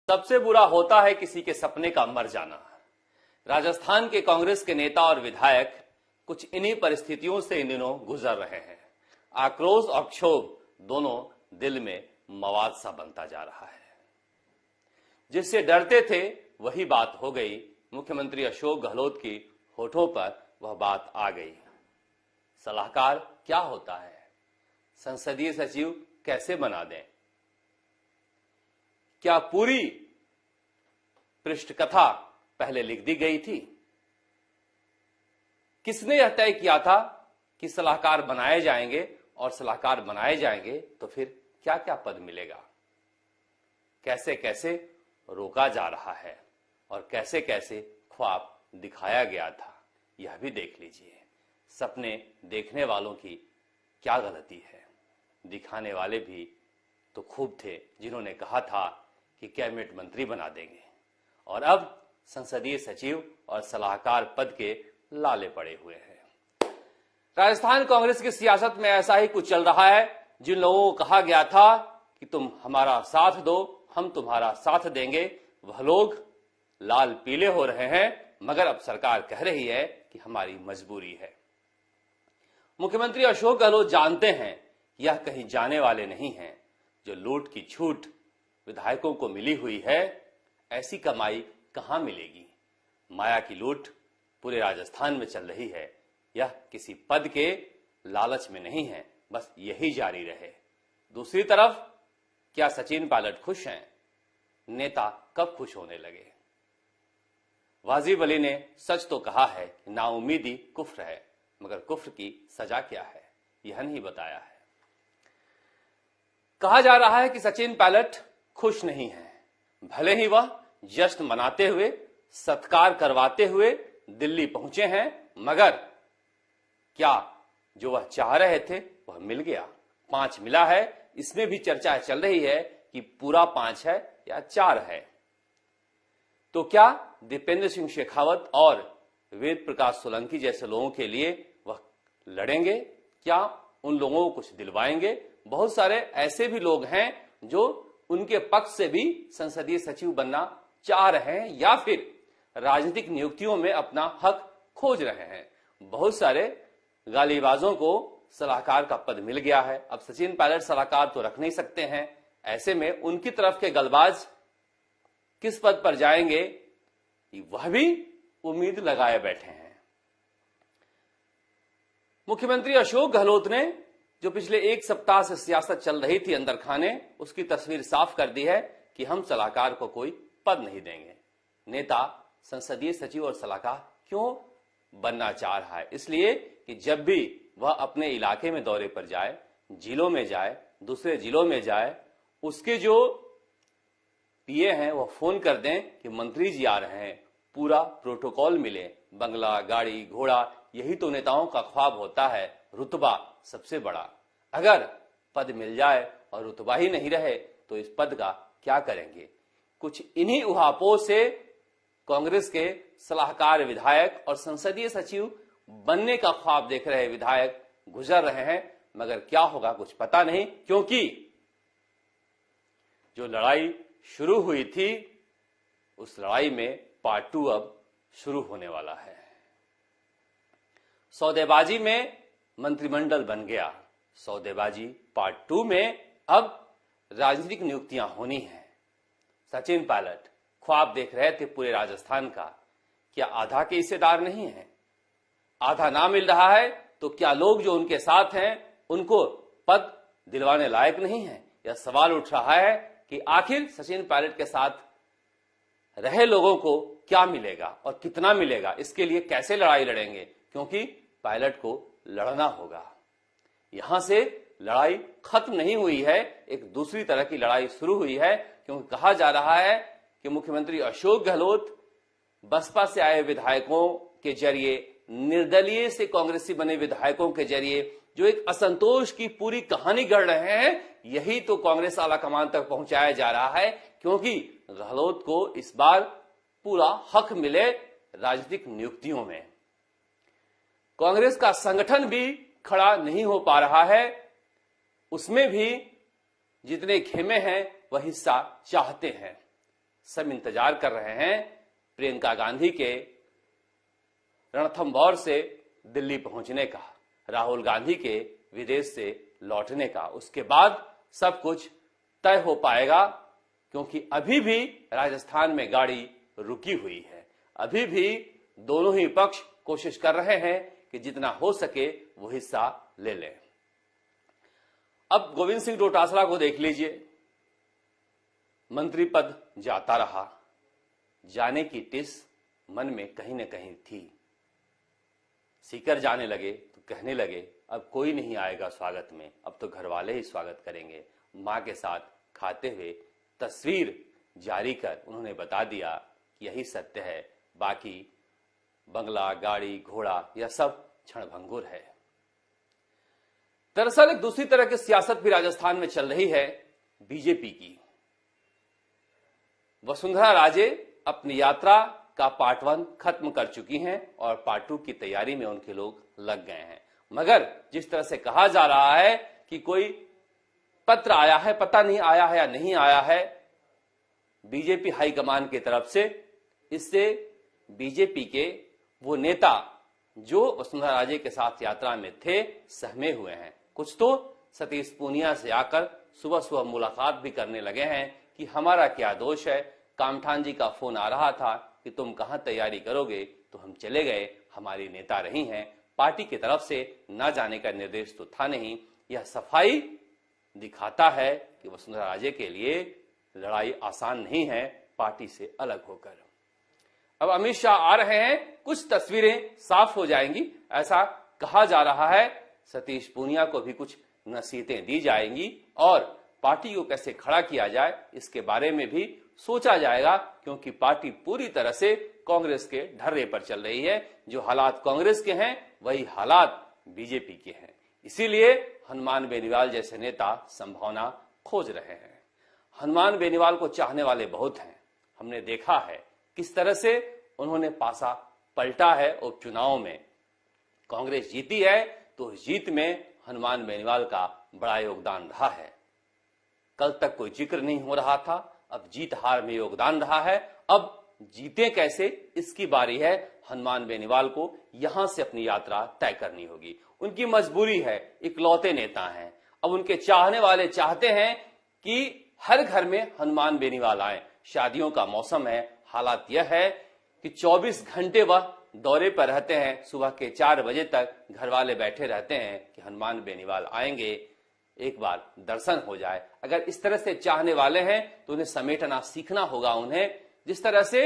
सबसे बुरा होता है किसी के सपने का मर जाना। राजस्थान के कांग्रेस के नेता और विधायक कुछ इन्हीं परिस्थितियों से इन दिनों गुजर रहे हैं। आक्रोश और क्षोभ दोनों दिल में मवाद सा बनता जा रहा है। जिससे डरते थे वही बात हो गई। मुख्यमंत्री अशोक गहलोत की होठों पर वह बात आ गई। सलाहकार क्या होता है, संसदीय सचिव कैसे बना दें, क्या पूरी पृष्ठकथा पहले लिख दी गई थी? किसने यह तय किया था कि सलाहकार बनाए जाएंगे और सलाहकार बनाए जाएंगे तो फिर क्या क्या पद मिलेगा? कैसे कैसे रोका जा रहा है और कैसे कैसे ख्वाब दिखाया गया था, यह भी देख लीजिए। सपने देखने वालों की क्या गलती है। दिखाने वाले भी तो खूब थे जिन्होंने कहा था कि कैबिनेट मंत्री बना देंगे और अब संसदीय सचिव और सलाहकार पद के लाले पड़े हुए हैं। राजस्थान कांग्रेस की सियासत में ऐसा ही कुछ चल रहा है। जिन लोगों को कहा गया था कि तुम हमारा साथ दो, हम तुम्हारा साथ देंगे, वह लोग लाल पीले हो रहे हैं, मगर अब सरकार कह रही है कि हमारी मजबूरी है। मुख्यमंत्री अशोक गहलोत जानते हैं यह कहीं जाने वाले नहीं हैं। जो लूट की छूट विधायकों को मिली हुई है, ऐसी कमाई कहां मिलेगी? माया की लूट पूरे राजस्थान में चल रही है। यह किसी पद के लालच में नहीं है, बस यही जारी रहे। दूसरी तरफ क्या सचिन पायलट खुश हैं? नेता कब खुश होने लगे? वाजिब अली ने सच तो कहा है कि नाउमीदी कुफ्र है, मगर कुफ्र की सजा क्या है यह नहीं बताया है। कहा जा रहा है कि सचिन पायलट खुश नहीं है। भले ही वह जश्न मनाते हुए, सत्कार करवाते हुए दिल्ली पहुंचे हैं, मगर क्या जो वह चाह रहे थे वह मिल गया? 5 मिला है, इसमें भी चर्चा चल रही है कि पूरा 5 है या 4 है। तो क्या दीपेंद्र सिंह शेखावत और वेद प्रकाश सोलंकी जैसे लोगों के लिए वह लड़ेंगे? क्या उन लोगों को कुछ दिलवाएंगे? बहुत सारे ऐसे भी लोग हैं जो उनके पक्ष से भी संसदीय सचिव बनना चाह रहे हैं या फिर राजनीतिक नियुक्तियों में अपना हक खोज रहे हैं। बहुत सारे गालीबाजों को सलाहकार का पद मिल गया है। अब सचिन पायलट सलाहकार तो रख नहीं सकते हैं। ऐसे में उनकी तरफ के गलबाज किस पद पर जाएंगे, वह भी उम्मीद लगाए बैठे हैं। मुख्यमंत्री अशोक गहलोत ने जो पिछले 1 सप्ताह से सियासत चल रही थी अंदर खाने, उसकी तस्वीर साफ कर दी है कि हम सलाहकार को कोई पद नहीं देंगे। नेता संसदीय सचिव और सलाहकार क्यों बनना चाह रहा है? इसलिए कि जब भी वह अपने इलाके में दौरे पर जाए, जिलों में जाए, दूसरे जिलों में जाए, उसके जो पीए हैं वह फोन कर दें कि मंत्री जी आ रहे हैं, पूरा प्रोटोकॉल मिले, बंगला, गाड़ी, घोड़ा, यही तो नेताओं का ख्वाब होता है। रुतबा सबसे बड़ा। अगर पद मिल जाए और रुतबा ही नहीं रहे तो इस पद का क्या करेंगे? कुछ इन्हीं उहापों से कांग्रेस के सलाहकार विधायक और संसदीय सचिव बनने का ख्वाब देख रहे विधायक गुजर रहे हैं, मगर क्या होगा कुछ पता नहीं, क्योंकि जो लड़ाई शुरू हुई थी उस लड़ाई में पार्ट 2 अब शुरू होने वाला है। सौदेबाजी में मंत्रिमंडल बन गया, सौदेबाजी पार्ट 2 में अब राजनीतिक नियुक्तियां होनी हैं। सचिन पायलट ख्वाब देख रहे थे पूरे राजस्थान का, क्या आधा के हिस्सेदार नहीं है? आधा ना मिल रहा है तो क्या लोग जो उनके साथ हैं उनको पद दिलवाने लायक नहीं है? यह सवाल उठ रहा है कि आखिर सचिन पायलट के साथ रहे लोगों को क्या मिलेगा और कितना मिलेगा? इसके लिए कैसे लड़ाई लड़ेंगे? क्योंकि पायलट को लड़ना होगा। यहां से लड़ाई खत्म नहीं हुई है, एक दूसरी तरह की लड़ाई शुरू हुई है, क्योंकि कहा जा रहा है कि मुख्यमंत्री अशोक गहलोत बसपा से आए विधायकों के जरिए, निर्दलीय से कांग्रेसी बने विधायकों के जरिए जो एक असंतोष की पूरी कहानी गढ़ रहे हैं, यही तो कांग्रेस आला कमान तक पहुंचाया जा रहा है, क्योंकि गहलोत को इस बार पूरा हक मिले राजनीतिक नियुक्तियों में। कांग्रेस का संगठन भी खड़ा नहीं हो पा रहा है, उसमें भी जितने खेमे हैं वह हिस्सा चाहते हैं। सब इंतजार कर रहे हैं प्रियंका गांधी के रणथंभौर से दिल्ली पहुंचने का, राहुल गांधी के विदेश से लौटने का। उसके बाद सब कुछ तय हो पाएगा, क्योंकि अभी भी राजस्थान में गाड़ी रुकी हुई है। अभी भी दोनों ही पक्ष कोशिश कर रहे हैं कि जितना हो सके वो हिस्सा ले लें। अब गोविंद सिंह डोटासरा को देख लीजिए, मंत्री पद जाता रहा, जाने की टिस मन में कहीं न कहीं थी। सीकर जाने लगे तो कहने लगे अब कोई नहीं आएगा स्वागत में, अब तो घर वाले ही स्वागत करेंगे। मां के साथ खाते हुए तस्वीर जारी कर उन्होंने बता दिया कि यही सत्य है, बाकी बंगला, गाड़ी, घोड़ा यह सब क्षणभंगुर है। दरअसल एक दूसरी तरह की सियासत भी राजस्थान में चल रही है, बीजेपी की। वसुंधरा राजे अपनी यात्रा का पार्ट 1 खत्म कर चुकी हैं और पार्ट 2 की तैयारी में उनके लोग लग गए हैं। मगर जिस तरह से कहा जा रहा है कि कोई पत्र आया है, पता नहीं आया है या नहीं आया है बीजेपी हाईकमान की तरफ से, इससे बीजेपी के वो नेता जो वसुंधरा राजे के साथ यात्रा में थे सहमे हुए हैं। कुछ तो सतीश पूनिया से आकर सुबह सुबह मुलाकात भी करने लगे हैं कि हमारा क्या दोष है, कामठान जी का फोन आ रहा था कि तुम कहां तैयारी करोगे, तो हम चले गए, हमारी नेता रही हैं, पार्टी की तरफ से ना जाने का निर्देश तो था नहीं। यह सफाई दिखाता है कि वसुंधरा राजे के लिए लड़ाई आसान नहीं है पार्टी से अलग होकर। अब अमित शाह आ रहे हैं, कुछ तस्वीरें साफ हो जाएंगी, ऐसा कहा जा रहा है। सतीश पूनिया को भी कुछ नसीहतें दी जाएंगी और पार्टी को कैसे खड़ा किया जाए इसके बारे में भी सोचा जाएगा, क्योंकि पार्टी पूरी तरह से कांग्रेस के ढर्रे पर चल रही है। जो हालात कांग्रेस के हैं वही हालात बीजेपी के हैं। इसीलिए हनुमान बेनीवाल जैसे नेता संभावना खोज रहे हैं। हनुमान बेनीवाल को चाहने वाले बहुत हैं। हमने देखा है किस तरह से उन्होंने पासा पलटा है। उपचुनाव में कांग्रेस जीती है तो जीत में हनुमान बेनीवाल का बड़ा योगदान रहा है। कल तक कोई जिक्र नहीं हो रहा था, अब जीत हार में योगदान रहा है। अब जीते कैसे इसकी बारी है। हनुमान बेनीवाल को यहां से अपनी यात्रा तय करनी होगी। उनकी मजबूरी है, इकलौते नेता हैं। अब उनके चाहने वाले चाहते हैं कि हर घर में हनुमान बेनीवाल आए। शादियों का मौसम है, हालात यह है कि 24 घंटे वह दौरे पर रहते हैं। सुबह के 4 बजे तक घर वाले बैठे रहते हैं कि हनुमान बेनीवाल आएंगे, एक बार दर्शन हो जाए। अगर इस तरह से चाहने वाले हैं तो उन्हें समेटना सीखना होगा। उन्हें जिस तरह से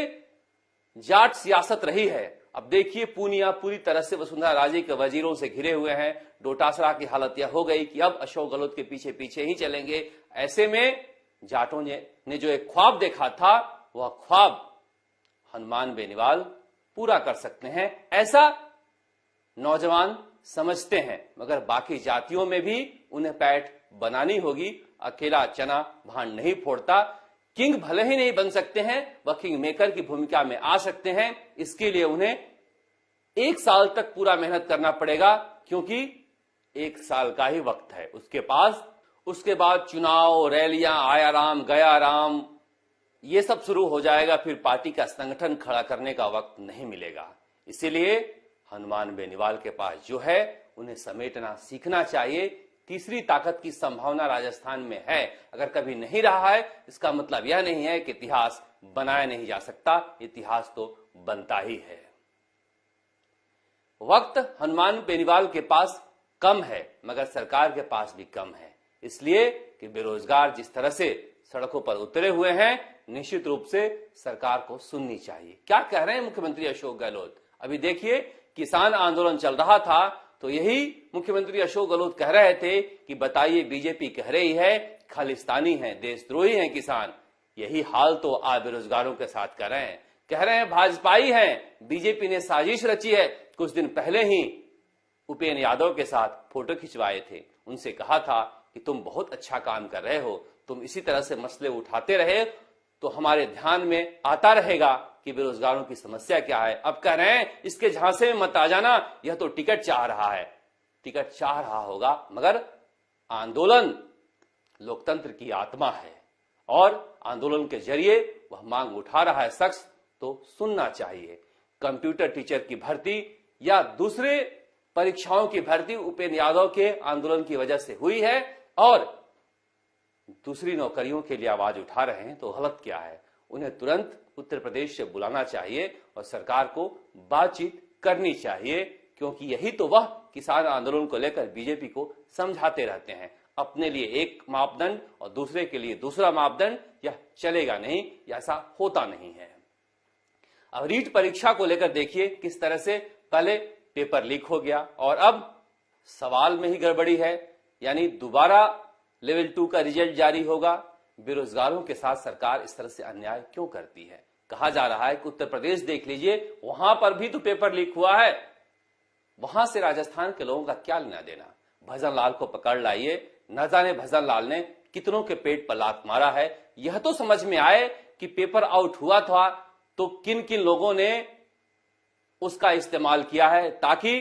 जाट सियासत रही है, अब देखिए पूनिया पूरी तरह से वसुंधरा राजे के वजीरों से घिरे हुए हैं। डोटासरा की हालत यह हो गई कि अब अशोक गहलोत के पीछे पीछे ही चलेंगे। ऐसे में जाटों ने जो एक ख्वाब देखा था वह ख्वाब हनुमान बेनीवाल पूरा कर सकते हैं, ऐसा नौजवान समझते हैं। मगर बाकी जातियों में भी उन्हें पैठ बनानी होगी। अकेला चना भांड नहीं फोड़ता। किंग भले ही नहीं बन सकते हैं, वह किंग मेकर की भूमिका में आ सकते हैं। इसके लिए उन्हें 1 साल तक पूरा मेहनत करना पड़ेगा, क्योंकि 1 साल का ही वक्त है उसके पास। उसके बाद चुनाव, रैलियां, आया राम गया राम, ये सब शुरू हो जाएगा। फिर पार्टी का संगठन खड़ा करने का वक्त नहीं मिलेगा। इसीलिए हनुमान बेनीवाल के पास जो है उन्हें समेटना सीखना चाहिए। तीसरी ताकत की संभावना राजस्थान में है। अगर कभी नहीं रहा है इसका मतलब यह नहीं है कि इतिहास बनाया नहीं जा सकता, इतिहास तो बनता ही है। वक्त हनुमान बेनीवाल के पास कम है, मगर सरकार के पास भी कम है। इसलिए कि बेरोजगार जिस तरह से सड़कों पर उतरे हुए हैं, निश्चित रूप से सरकार को सुननी चाहिए। क्या कह रहे हैं मुख्यमंत्री अशोक गहलोत? अभी देखिए, किसान आंदोलन चल रहा था तो यही मुख्यमंत्री अशोक गहलोत कह रहे थे कि बताइए बीजेपी कह रही है खालिस्तानी है, देशद्रोही हैं किसान। यही हाल तो आप बेरोजगारों के साथ कर रहे हैं। कह रहे हैं भाजपाई हैं, बीजेपी ने साजिश रची है। कुछ दिन पहले ही उपेंद्र यादव के साथ फोटो खिंचवाए थे, उनसे कहा था कि तुम बहुत अच्छा काम कर रहे हो, तुम इसी तरह से मसले उठाते रहे तो हमारे ध्यान में आता रहेगा कि बेरोजगारों की समस्या क्या है। अब कह रहे हैं इसके झांसे में मत आ जाना, यह तो टिकट चाह रहा है। टिकट चाह रहा होगा, मगर आंदोलन लोकतंत्र की आत्मा है और आंदोलन के जरिए वह मांग उठा रहा है शख्स तो सुनना चाहिए। कंप्यूटर टीचर की भर्ती या दूसरे परीक्षाओं की भर्ती उपेंद्र यादव के आंदोलन की वजह से हुई है और दूसरी नौकरियों के लिए आवाज उठा रहे हैं तो गलत क्या है? उन्हें तुरंत उत्तर प्रदेश से बुलाना चाहिए और सरकार को बातचीत करनी चाहिए, क्योंकि यही तो वह किसान आंदोलन को लेकर बीजेपी को समझाते रहते हैं। अपने लिए एक मापदंड और दूसरे के लिए दूसरा मापदंड, यह चलेगा नहीं, ऐसा होता नहीं है। अब रीट परीक्षा को लेकर देखिए किस तरह से पहले पेपर लीक हो गया और अब सवाल में ही गड़बड़ी है, यानी दोबारा लेवल 2 का रिजल्ट जारी होगा। बेरोजगारों के साथ सरकार इस तरह से अन्याय क्यों करती है? कहा जा रहा है कि उत्तर प्रदेश देख लीजिए, वहां पर भी तो पेपर लीक हुआ है, वहां से राजस्थान के लोगों का क्या लेना देना? भजन लाल को पकड़ लाइए, न जाने भजन लाल ने कितनों के पेट पर लात मारा है। यह तो समझ में आए कि पेपर आउट हुआ था तो किन किन लोगों ने उसका इस्तेमाल किया है ताकि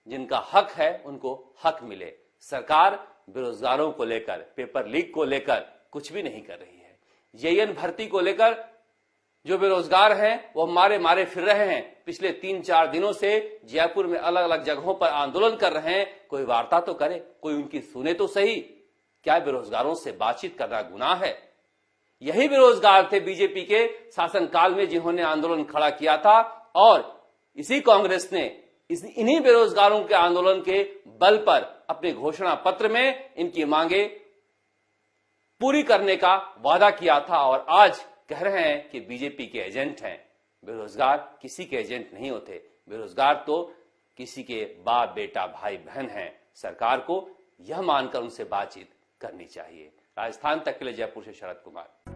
जिनका हक है उनको हक मिले। सरकार बेरोजगारों को लेकर, पेपर लीक को लेकर कुछ भी नहीं कर रही है। जेईएन भर्ती को लेकर जो बेरोजगार हैं वो मारे मारे फिर रहे हैं। पिछले 3-4 दिनों से जयपुर में अलग अलग जगहों पर आंदोलन कर रहे हैं। कोई वार्ता तो करे, कोई उनकी सुने तो सही। क्या बेरोजगारों से बातचीत करना गुनाह है? यही बेरोजगार थे बीजेपी के शासनकाल में जिन्होंने आंदोलन खड़ा किया था और इसी कांग्रेस ने इन्हीं बेरोजगारों के आंदोलन के बल पर अपने घोषणा पत्र में इनकी मांगे पूरी करने का वादा किया था और आज कह रहे हैं कि बीजेपी के एजेंट हैं। बेरोजगार किसी के एजेंट नहीं होते, बेरोजगार तो किसी के बाप बेटा भाई बहन हैं। सरकार को यह मानकर उनसे बातचीत करनी चाहिए। राजस्थान तक के लिए जयपुर से शरद कुमार।